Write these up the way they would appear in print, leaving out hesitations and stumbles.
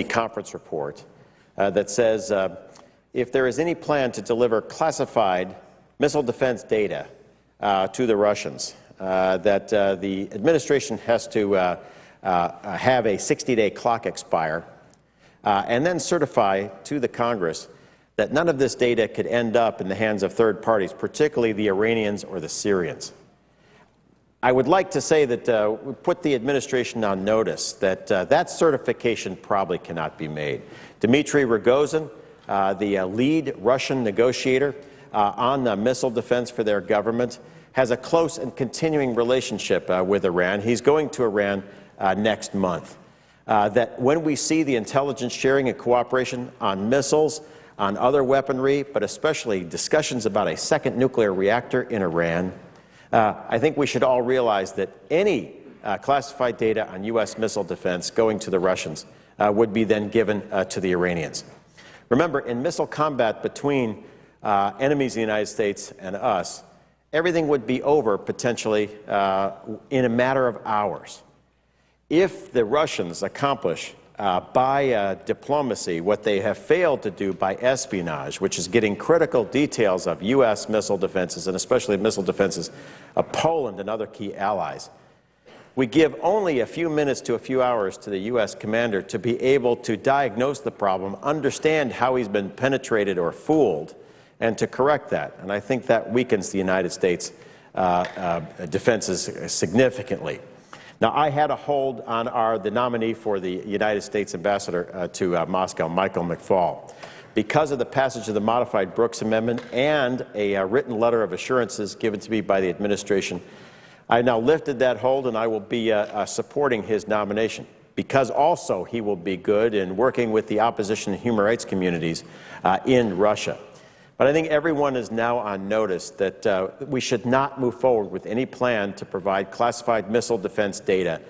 conference report that says if there is any plan to deliver classified missile defense data to the Russians, that the administration has to have a 60-day clock expire and then certify to the Congress that none of this data could end up in the hands of third parties, particularly the Iranians or the Syrians. I would like to say that we put the administration on notice that that certification probably cannot be made. Dmitry Rogozin, the lead Russian negotiator on missile defense for their government, has a close and continuing relationship with Iran. He's going to Iran next month. That when we see the intelligence sharing and cooperation on missiles, on other weaponry, but especially discussions about a second nuclear reactor in Iran, I think we should all realize that any classified data on U.S. missile defense going to the Russians would be then given to the Iranians. Remember, in missile combat between enemies of the United States and us, everything would be over potentially in a matter of hours. If the Russians accomplish by diplomacy what they have failed to do by espionage, which is getting critical details of U.S. missile defenses, and especially missile defenses of Poland and other key allies, we give only a few minutes to a few hours to the U.S. commander to be able to diagnose the problem, understand how he's been penetrated or fooled, and to correct that. And I think that weakens the United States defenses significantly. Now, I had a hold on the nominee for the United States ambassador to Moscow, Michael McFaul. Because of the passage of the modified Brooks Amendment and a written letter of assurances given to me by the administration, I now lifted that hold, and I will be supporting his nomination, because also he will be good in working with the opposition and human rights communities in Russia. But I think everyone is now on notice that we should not move forward with any plan to provide classified missile defense data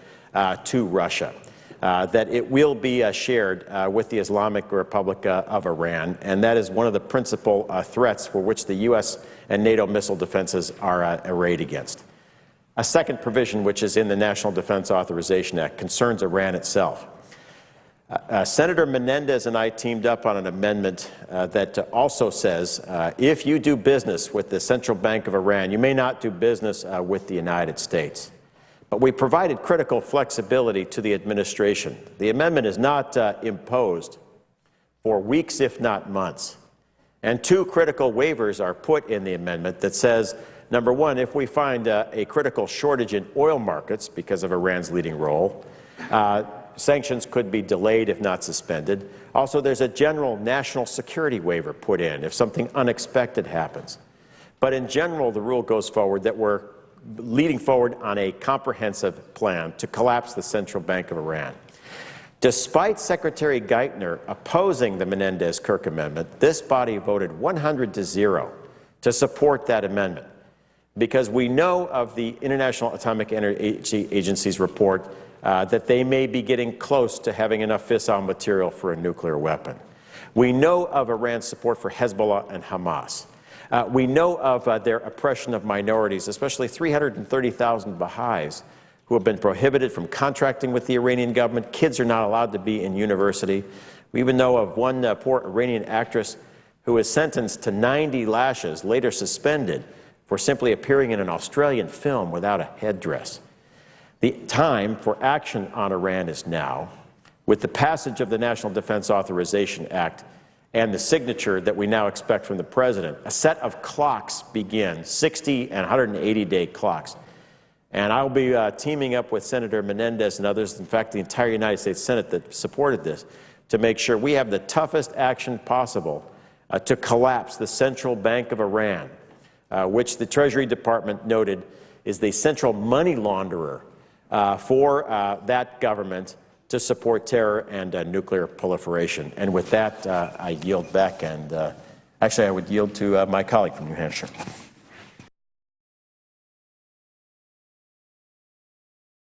to Russia, that it will be shared with the Islamic Republic of Iran, and that is one of the principal threats for which the U.S. and NATO missile defenses are arrayed against. A second provision, which is in the National Defense Authorization Act, concerns Iran itself. Senator Menendez and I teamed up on an amendment that also says if you do business with the Central Bank of Iran, you may not do business with the United States. But we provided critical flexibility to the administration. The amendment is not imposed for weeks, if not months. And two critical waivers are put in the amendment that says, number one, if we find a critical shortage in oil markets because of Iran's leading role, sanctions could be delayed, if not suspended. Also, there's a general national security waiver put in if something unexpected happens. But in general, the rule goes forward that we're leading forward on a comprehensive plan to collapse the Central Bank of Iran. Despite Secretary Geithner opposing the Menendez-Kirk amendment, this body voted 100-0 to support that amendment, because we know of the International Atomic Energy Agency's report that they may be getting close to having enough fissile material for a nuclear weapon. We know of Iran's support for Hezbollah and Hamas. We know of their oppression of minorities, especially 330,000 Baha'is who have been prohibited from contracting with the Iranian government. Kids are not allowed to be in university. We even know of one poor Iranian actress who was sentenced to 90 lashes, later suspended, for simply appearing in an Australian film without a headdress. The time for action on Iran is now. With the passage of the National Defense Authorization Act and the signature that we now expect from the President, a set of clocks begin, 60 and 180-day clocks. And I'll be teaming up with Senator Menendez and others, in fact, the entire United States Senate that supported this, to make sure we have the toughest action possible to collapse the Central Bank of Iran, which the Treasury Department noted is the central money launderer for that government to support terror and nuclear proliferation. And with that, I yield back, and actually I would yield to my colleague from New Hampshire.